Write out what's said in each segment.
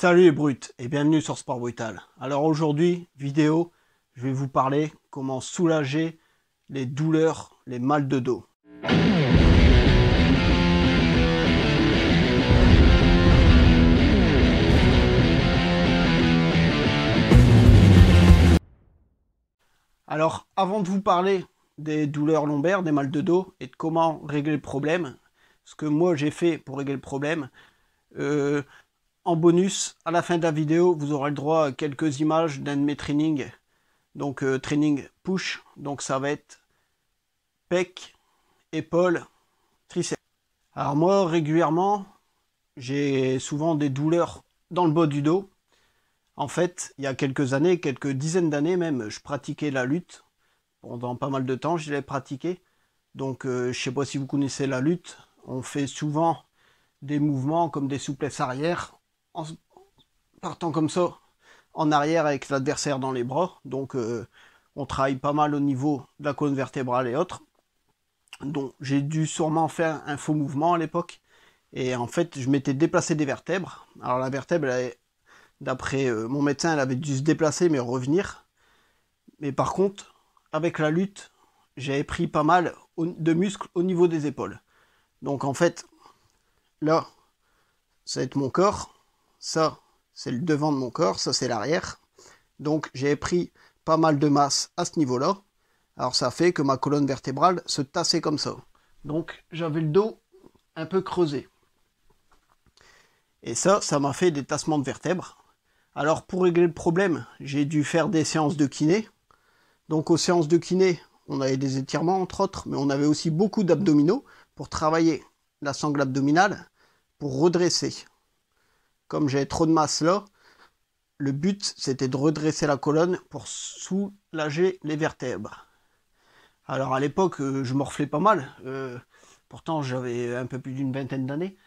Salut les brutes et bienvenue sur Sport Brutal. Alors aujourd'hui, vidéo, je vais vous parler comment soulager les douleurs, les mal de dos. Alors avant de vous parler des douleurs lombaires, des mal de dos et de comment régler le problème, ce que moi j'ai fait pour régler le problème, en bonus, à la fin de la vidéo, vous aurez le droit à quelques images d'un de mes trainings. Donc training push, donc ça va être pec, épaules, triceps. Alors moi, régulièrement, j'ai souvent des douleurs dans le bas du dos. En fait, il y a quelques années, quelques dizaines d'années même, je pratiquais la lutte. Pendant pas mal de temps, je l'ai pratiqué. Donc je sais pas si vous connaissez la lutte. On fait souvent des mouvements comme des souplesses arrière en partant comme ça en arrière avec l'adversaire dans les bras. Donc on travaille pas mal au niveau de la colonne vertébrale et autres. Donc j'ai dû sûrement faire un faux mouvement à l'époque. Et en fait, je m'étais déplacé des vertèbres. Alors la vertèbre, d'après mon médecin, elle avait dû se déplacer mais revenir. Mais par contre, avec la lutte, j'avais pris pas mal de muscles au niveau des épaules. Donc en fait, là, ça va être mon corps. Ça, c'est le devant de mon corps. Ça, c'est l'arrière. Donc j'ai pris pas mal de masse à ce niveau-là. Alors ça fait que ma colonne vertébrale se tassait comme ça. Donc j'avais le dos un peu creusé. Et ça m'a fait des tassements de vertèbres. Alors pour régler le problème, j'ai dû faire des séances de kiné. Donc aux séances de kiné, on avait des étirements entre autres, mais on avait aussi beaucoup d'abdominaux pour travailler la sangle abdominale, pour redresser. Comme j'avais trop de masse là, le but c'était de redresser la colonne pour soulager les vertèbres. Alors à l'époque, je morflais pas mal. Pourtant, j'avais un peu plus d'une vingtaine d'années.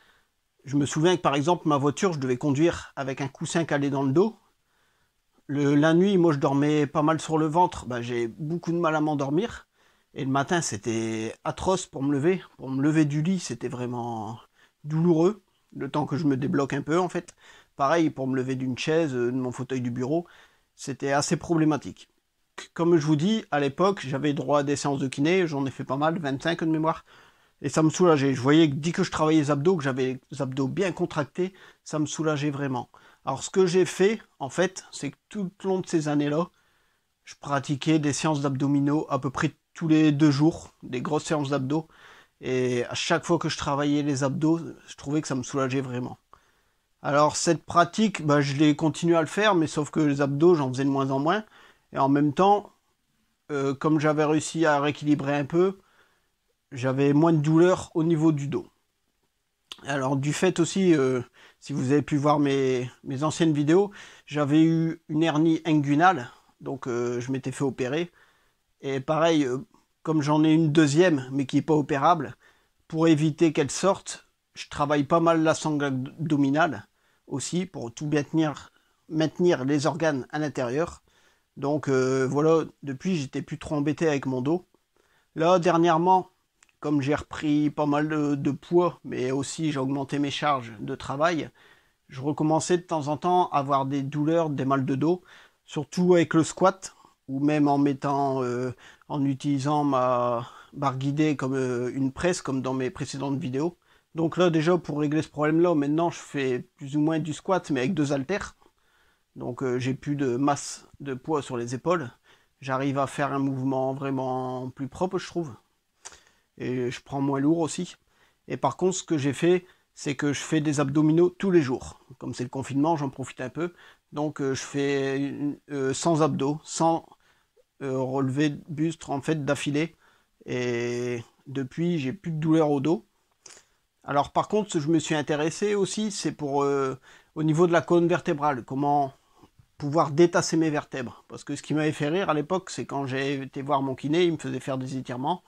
Je me souviens que par exemple, ma voiture, je devais conduire avec un coussin calé dans le dos. La nuit, moi, je dormais pas mal sur le ventre. Bah, j'ai beaucoup de mal à m'endormir. Et le matin, c'était atroce pour me lever. Pour me lever du lit, c'était vraiment douloureux. Le temps que je me débloque un peu, en fait. Pareil, pour me lever d'une chaise, de mon fauteuil du bureau, c'était assez problématique. Comme je vous dis, à l'époque, j'avais droit à des séances de kiné, j'en ai fait pas mal, 25 de mémoire, et ça me soulageait. Je voyais que dès que je travaillais les abdos, que j'avais les abdos bien contractés, ça me soulageait vraiment. Alors ce que j'ai fait, en fait, c'est que tout le long de ces années-là, je pratiquais des séances d'abdominaux à peu près tous les 2 jours, des grosses séances d'abdos, et à chaque fois que je travaillais les abdos, je trouvais que ça me soulageait vraiment. Alors cette pratique, bah, je l'ai continué à le faire, mais sauf que les abdos, j'en faisais de moins en moins. Et en même temps, comme j'avais réussi à rééquilibrer un peu, j'avais moins de douleur au niveau du dos. Alors du fait aussi, si vous avez pu voir mes anciennes vidéos, j'avais eu une hernie inguinale, donc je m'étais fait opérer. Et pareil, comme j'en ai une deuxième, mais qui n'est pas opérable, pour éviter qu'elle sorte, je travaille pas mal la sangle abdominale aussi, pour tout bien maintenir les organes à l'intérieur. Donc voilà, depuis j'étais plus trop embêté avec mon dos. Là dernièrement, comme j'ai repris pas mal de poids, mais aussi j'ai augmenté mes charges de travail, je recommençais de temps en temps à avoir des douleurs, des mal de dos, surtout avec le squat, ou même en utilisant ma barre guidée comme une presse, comme dans mes précédentes vidéos. Donc là déjà pour régler ce problème-là, maintenant je fais plus ou moins du squat, mais avec 2 haltères. Donc j'ai plus de masse de poids sur les épaules. J'arrive à faire un mouvement vraiment plus propre, je trouve. Et je prends moins lourd aussi. Et par contre, ce que j'ai fait, c'est que je fais des abdominaux tous les jours. Comme c'est le confinement, j'en profite un peu. Donc je fais 100 abdos, 100 relevés de buste en fait d'affilée. Et depuis, j'ai plus de douleur au dos. Alors par contre, ce que je me suis intéressé aussi, c'est pour au niveau de la colonne vertébrale, comment pouvoir détasser mes vertèbres. Parce que ce qui m'avait fait rire à l'époque, c'est quand j'ai été voir mon kiné, il me faisait faire des étirements,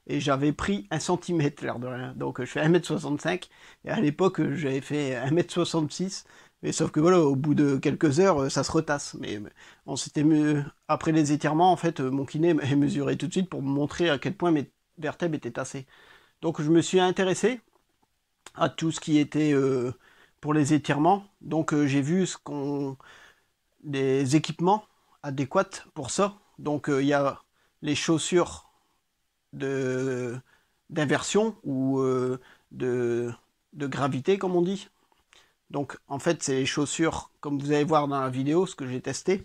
et j'avais pris 1 centimètre, l'air de rien. Donc je fais 1m65, et à l'époque j'avais fait 1m66, mais sauf que voilà, au bout de quelques heures, ça se retasse. Mais on s'était après les étirements, en fait, mon kiné m'avait mesuré tout de suite pour me montrer à quel point mes vertèbres étaient tassées. Donc je me suis intéressé à tout ce qui était pour les étirements. Donc j'ai vu des équipements adéquats pour ça. Donc il y a les chaussures d'inversion ou de gravité, comme on dit. Donc en fait, c'est les chaussures, comme vous allez voir dans la vidéo, ce que j'ai testé.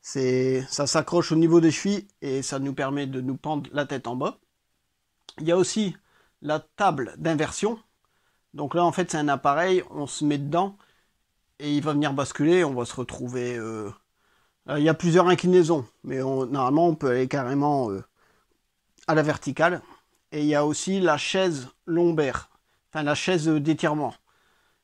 Ça s'accroche au niveau des chevilles et ça nous permet de nous pendre la tête en bas. Il y a aussi la table d'inversion. Donc là, en fait, c'est un appareil, on se met dedans et il va venir basculer. On va se retrouver. Il y a plusieurs inclinaisons, mais normalement, on peut aller carrément à la verticale. Et il y a aussi la chaise lombaire, enfin la chaise d'étirement.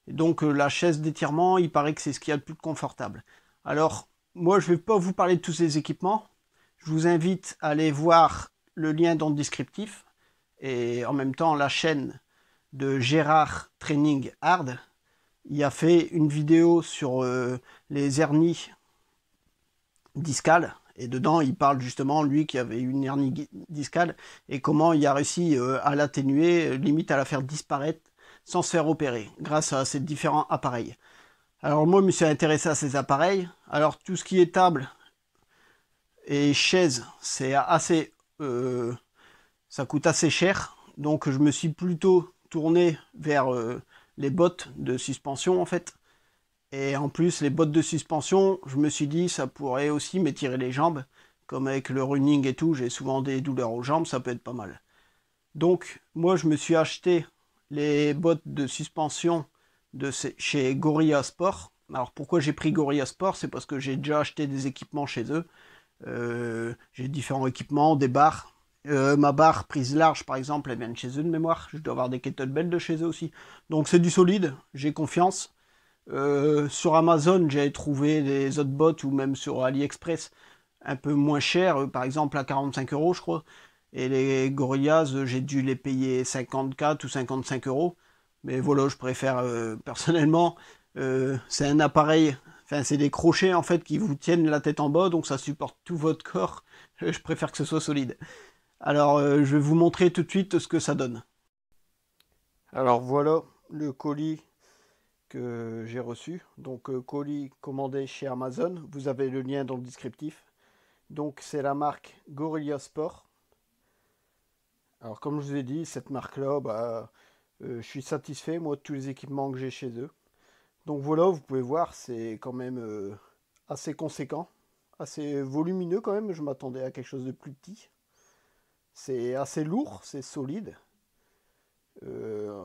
Et donc la chaise d'étirement, il paraît que c'est ce qu'il y a de plus confortable. Alors, moi, je ne vais pas vous parler de tous ces équipements. Je vous invite à aller voir le lien dans le descriptif et en même temps la chaîne de Gérard Training Hard. Il a fait une vidéo sur les hernies discales et dedans il parle justement lui qui avait une hernie discale et comment il a réussi à l'atténuer, limite à la faire disparaître sans se faire opérer grâce à ces différents appareils. Alors moi je me suis intéressé à ces appareils. Alors tout ce qui est table et chaise, c'est assez ça coûte assez cher, donc je me suis plutôt tourné vers les bottes de suspension en fait. Et en plus, les bottes de suspension, je me suis dit, ça pourrait aussi m'étirer les jambes. Comme avec le running et tout, j'ai souvent des douleurs aux jambes, ça peut être pas mal. Donc, moi, je me suis acheté les bottes de suspension chez Gorilla Sport. Alors, pourquoi j'ai pris Gorilla Sport? C'est parce que j'ai déjà acheté des équipements chez eux. J'ai différents équipements, des barres. Ma barre prise large, par exemple, elle vient de chez eux de mémoire. Je dois avoir des kettlebells de chez eux aussi. Donc, c'est du solide, j'ai confiance. Sur Amazon, j'avais trouvé des autres bots ou même sur AliExpress un peu moins cher, par exemple à 45 euros, je crois. Et les Gorillaz, j'ai dû les payer 54 ou 55 euros. Mais voilà, je préfère personnellement. C'est un appareil, enfin, c'est des crochets en fait qui vous tiennent la tête en bas, donc ça supporte tout votre corps. Je préfère que ce soit solide. Alors, je vais vous montrer tout de suite ce que ça donne. Alors voilà le colis que j'ai reçu. Donc colis commandé chez Amazon. Vous avez le lien dans le descriptif. Donc c'est la marque Gorilla Sport. Alors comme je vous ai dit, cette marque-là, je suis satisfait moi de tous les équipements que j'ai chez eux. Donc voilà, vous pouvez voir, c'est quand même assez conséquent, assez volumineux quand même. Je m'attendais à quelque chose de plus petit. C'est assez lourd, c'est solide. Euh,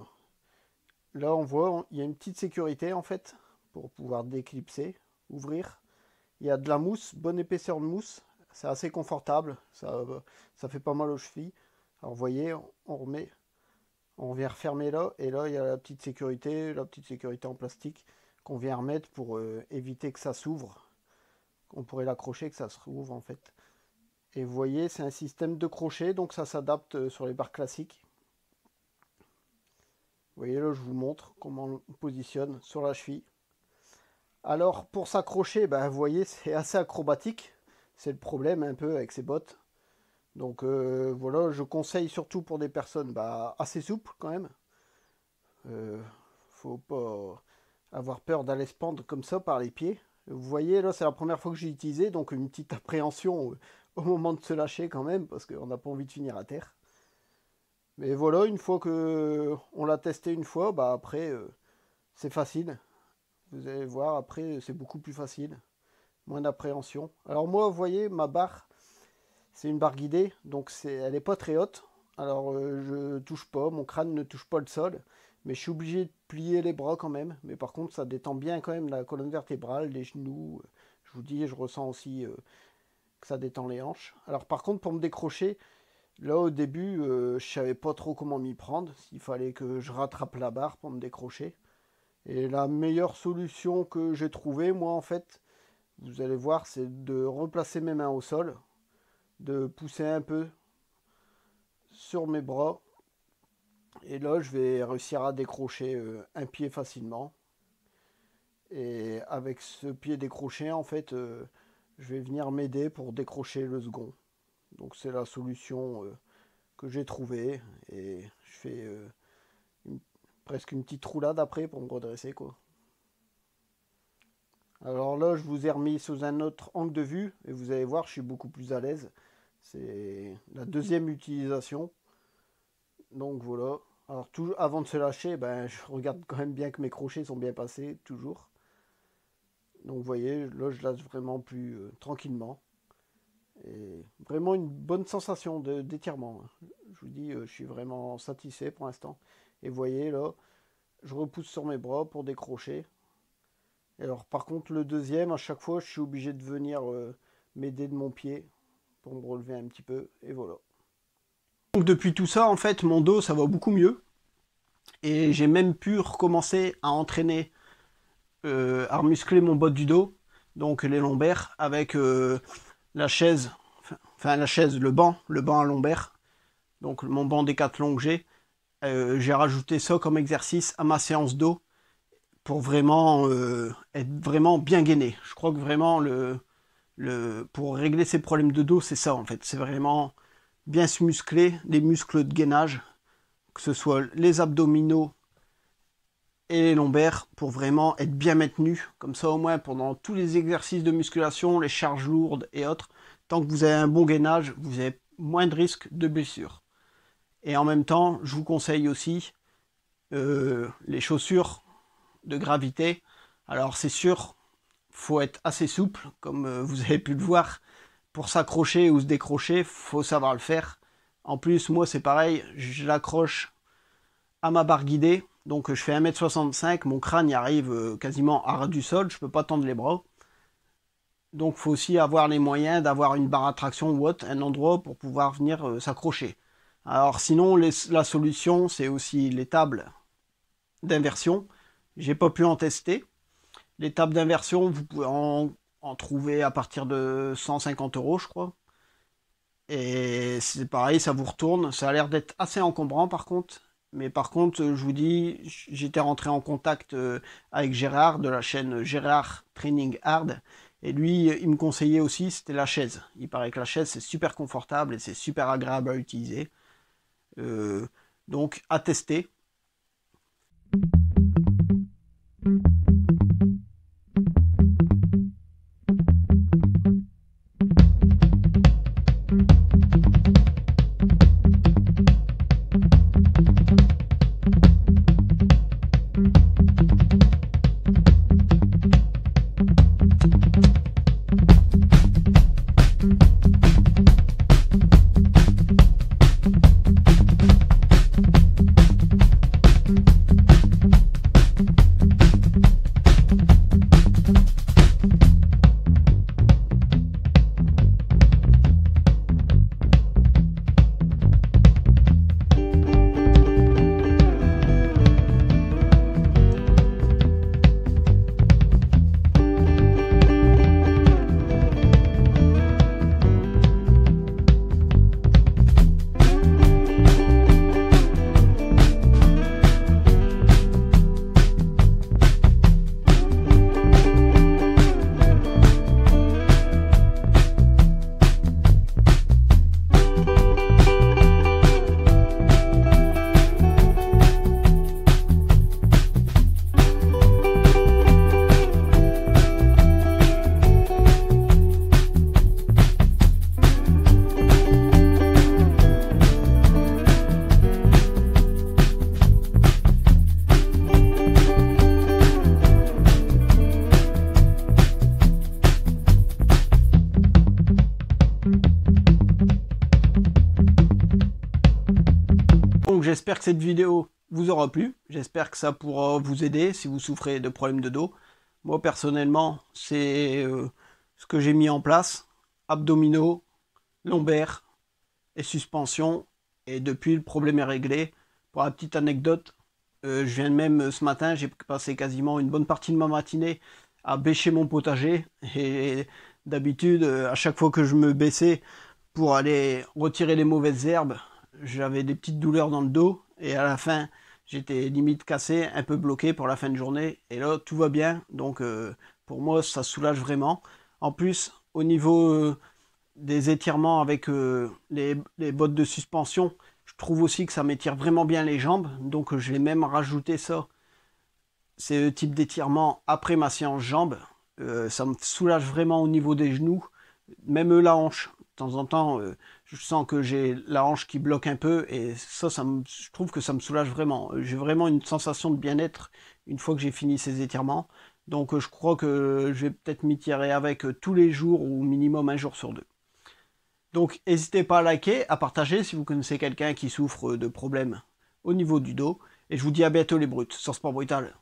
Là, on voit, il y a une petite sécurité en fait pour pouvoir déclipser, ouvrir. Il y a de la mousse, bonne épaisseur de mousse. C'est assez confortable, ça fait pas mal aux chevilles. Alors vous voyez, on remet, on vient refermer là, et là il y a la petite sécurité en plastique qu'on vient remettre pour éviter que ça s'ouvre. On pourrait l'accrocher, que ça se rouvre en fait. Et vous voyez, c'est un système de crochet, donc ça s'adapte sur les barres classiques. Vous voyez là, je vous montre comment on positionne sur la cheville. Alors pour s'accrocher, vous voyez, c'est assez acrobatique. C'est le problème un peu avec ces bottes. Donc voilà, je conseille surtout pour des personnes assez souples quand même. Faut pas avoir peur d'aller se pendre comme ça par les pieds. Vous voyez là, c'est la première fois que j'ai utilisé, donc une petite appréhension au moment de se lâcher quand même, parce qu'on n'a pas envie de finir à terre. Mais voilà, une fois que on l'a testé une fois, après c'est facile. Vous allez voir, après c'est beaucoup plus facile. Moins d'appréhension. Alors moi, vous voyez, ma barre, c'est une barre guidée, donc elle n'est pas très haute. Alors je touche pas, mon crâne ne touche pas le sol, mais je suis obligé de plier les bras quand même. Mais par contre, ça détend bien quand même la colonne vertébrale, les genoux. Je vous dis, je ressens aussi que ça détend les hanches. Alors par contre, pour me décrocher, là au début, je savais pas trop comment m'y prendre. S'il fallait que je rattrape la barre pour me décrocher. Et la meilleure solution que j'ai trouvée, moi en fait, vous allez voir, c'est de replacer mes mains au sol, de pousser un peu sur mes bras. Et là, je vais réussir à décrocher un pied facilement. Et avec ce pied décroché, en fait, je vais venir m'aider pour décrocher le second. Donc c'est la solution que j'ai trouvée. Et je fais presque une petite roulade après pour me redresser, quoi. Alors là, je vous ai remis sous un autre angle de vue et vous allez voir, je suis beaucoup plus à l'aise. C'est la deuxième utilisation. Donc voilà. Alors tout, avant de se lâcher, ben, je regarde quand même bien que mes crochets sont bien passés, toujours. Donc vous voyez, là je lâche vraiment plus tranquillement. Et vraiment une bonne sensation d'étirement. Je vous dis, je suis vraiment satisfait pour l'instant. Et vous voyez là, je repousse sur mes bras pour décrocher. Et alors par contre le deuxième, à chaque fois je suis obligé de venir m'aider de mon pied pour me relever un petit peu. Et voilà. Donc depuis tout ça, en fait, mon dos ça va beaucoup mieux. Et j'ai même pu recommencer à entraîner, à muscler mon bas du dos, donc les lombaires, avec la chaise, enfin la chaise, le banc à lombaire, donc mon banc Décathlon que j'ai rajouté ça comme exercice à ma séance dos pour vraiment être vraiment bien gainé. Je crois que vraiment pour régler ces problèmes de dos, c'est ça en fait, c'est vraiment bien se muscler, les muscles de gainage, que ce soit les abdominaux et les lombaires, pour vraiment être bien maintenu, comme ça au moins pendant tous les exercices de musculation, les charges lourdes et autres, tant que vous avez un bon gainage, vous avez moins de risques de blessures. Et en même temps, je vous conseille aussi les chaussures de gravité. Alors c'est sûr, faut être assez souple, comme vous avez pu le voir. Pour s'accrocher ou se décrocher, faut savoir le faire. En plus, moi c'est pareil, je l'accroche à ma barre guidée. Donc je fais 1m65, mon crâne y arrive quasiment à ras du sol, je peux pas tendre les bras. Donc il faut aussi avoir les moyens d'avoir une barre à traction ou autre, un endroit pour pouvoir venir s'accrocher. Alors sinon, la solution, c'est aussi les tables d'inversion. J'ai pas pu en tester. Les tables d'inversion, vous pouvez en trouver à partir de 150 €, je crois. Et c'est pareil, ça vous retourne. Ça a l'air d'être assez encombrant par contre. Mais par contre, je vous dis, j'étais rentré en contact avec Gérard de la chaîne Gérard Training Hard. Et lui, il me conseillait aussi, c'était la chaise. Il paraît que la chaise, c'est super confortable et c'est super agréable à utiliser. Donc, à tester. Donc j'espère que cette vidéo vous aura plu, j'espère que ça pourra vous aider si vous souffrez de problèmes de dos. Moi personnellement, c'est ce que j'ai mis en place, abdominaux, lombaires et suspension, et depuis le problème est réglé. Pour la petite anecdote, je viens de même ce matin, j'ai passé quasiment une bonne partie de ma matinée à bêcher mon potager, et d'habitude, à chaque fois que je me baissais pour aller retirer les mauvaises herbes, j'avais des petites douleurs dans le dos, et à la fin j'étais limite cassé, un peu bloqué pour la fin de journée, et là tout va bien. Donc pour moi ça soulage vraiment. En plus au niveau des étirements avec les bottes de suspension, je trouve aussi que ça m'étire vraiment bien les jambes, donc je vais même rajouter ça, c'est le type d'étirement après ma séance jambes. Ça me soulage vraiment au niveau des genoux, même la hanche. De temps en temps, je sens que j'ai la hanche qui bloque un peu et ça, je trouve que ça me soulage vraiment. J'ai vraiment une sensation de bien-être une fois que j'ai fini ces étirements. Donc je crois que je vais peut-être m'y tirer avec tous les jours ou minimum un jour sur deux. Donc n'hésitez pas à liker, à partager si vous connaissez quelqu'un qui souffre de problèmes au niveau du dos. Et je vous dis à bientôt les brutes sur Sport Brutal.